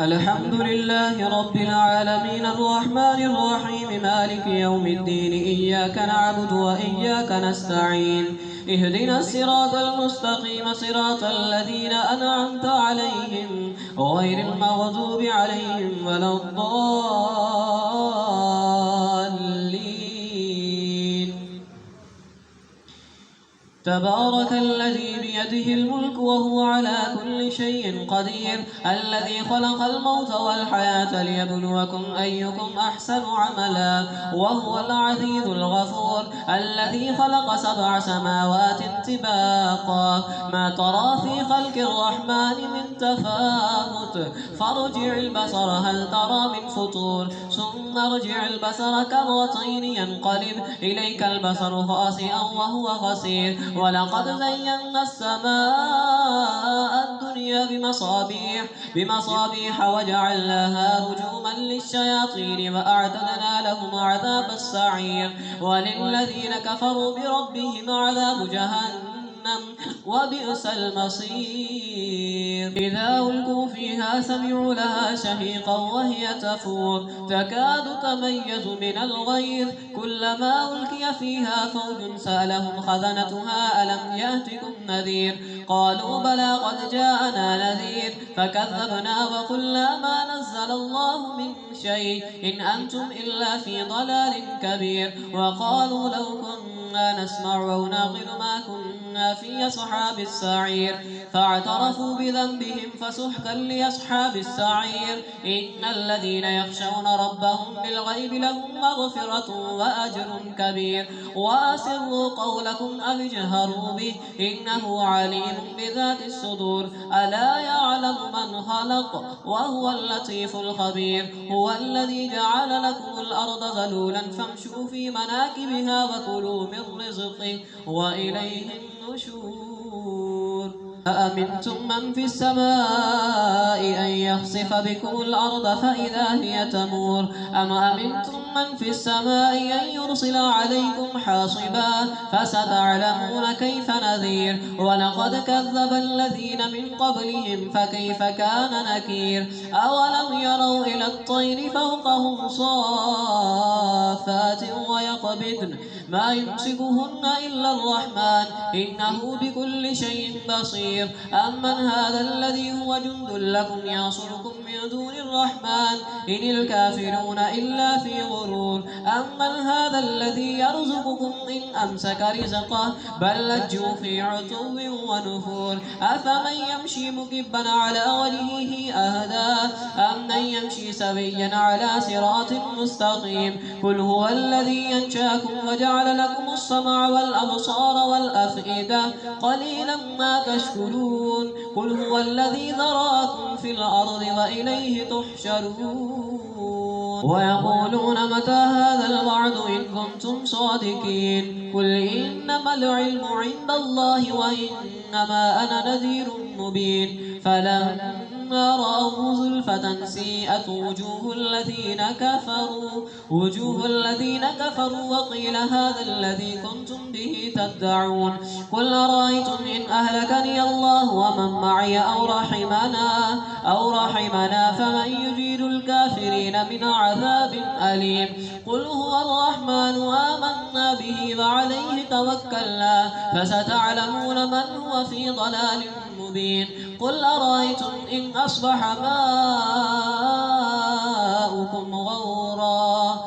الحمد لله رب العالمين الرحمن الرحيم مالك يوم الدين إياك نعبد وإياك نستعين اهدنا الصراط المستقيم صراط الذين أنعمت عليهم غير المغضوب عليهم ولا الضالين. تبارك الذي بيده الملك وهو على كل شيء قدير، الذي خلق الموت والحياة ليبلوكم أيكم أحسن عملا، وهو العزيز الغفور، الذي خلق 7 سماوات طباقا، ما ترى في خلق الرحمن من تفاوت، فارجع البصر هل ترى من فطور، ثم ارجع البصر كرتين ينقلب إليك البصر خاسئا وهو خسير. ولقد زينا السماء الدنيا بمصابيح وجعلناها رجوما للشياطين وأعتدنا لهم عذاب السعير. وللذين كفروا بربهم عذاب جهنم وبئس المصير. إذا ألقوا فيها سمعوا لها شهيقا وهي تفور تكاد تميز من الغيظ، كلما ألقي فيها فوج سألهم خزنتها ألم يأتكم نذير، قالوا بلى قد جاءنا نذير فكذبنا وقلنا ما نزل الله من شيء إن أنتم إلا في ضلال كبير. وقالوا لو كنا نسمع أو نعقل ما كنا في أصحاب السعير، فاعترفوا بذنبهم فسحقا لأصحاب السعير. إن الذين يخشون ربهم بالغيب لهم مغفرة وأجر كبير. وأسروا قولكم أو اجهروا به إنه عليم بذات الصدور. ألا يعلم من خلق وهو اللطيف الخبير. هو الذي جعل لكم الأرض ذلولا فامشوا في مناكبها وكلوا من رزقه وإليه النشور. أأمنتم من في السماء أن يخسف بكم الأرض فإذا هي تمور، أم أمنتم من في السماء أن يرسل عليكم حاصبا فستعلمون كيف نذير. ولقد كذب الذين من قبلهم فكيف كان نكير. أولم يروا إلى الطير فوقهم صافات ويقبضن ما يمسكهن إلا الرحمن إنه بكل شيء بصير. أمن هذا الذي هو جند لكم يعصركم من دون الرحمن إن الكافرون إلا في غرور. أمن هذا الذي يرزقكم إن أمسك رزقه بل لجوا في عتو ونفور. أفمن يمشي مكبا على وجهه أهدى أمن يمشي سويا على صراط مستقيم. قل هو الذي ينشاكم وجعل لكم السمع والأبصار والأفئدة قليلا ما تشكرون. قل هو الذي ذراكم في الأرض وإليه تحشرون. ويقولون متى هذا الوعد إن كنتم صادقين. قل إنما العلم عند الله وإنما أنا نذير مبين. فلما رأوا زلفة سيئت وجوه الذين كفروا وقيل هذا الذي كنتم به تدعون. قل أرأيتم إن أهلكني الله ومن معي أو رحمنا فمن يجير الكافرين من عذاب أليم. قل هو الرحمن آمنا به وعليه توكلنا فستعلمون من هو في ضلال مبين. قل أرأيتم إن أصبح ماؤكم غورا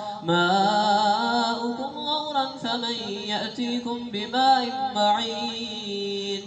فمن يأتيكم بماء معين.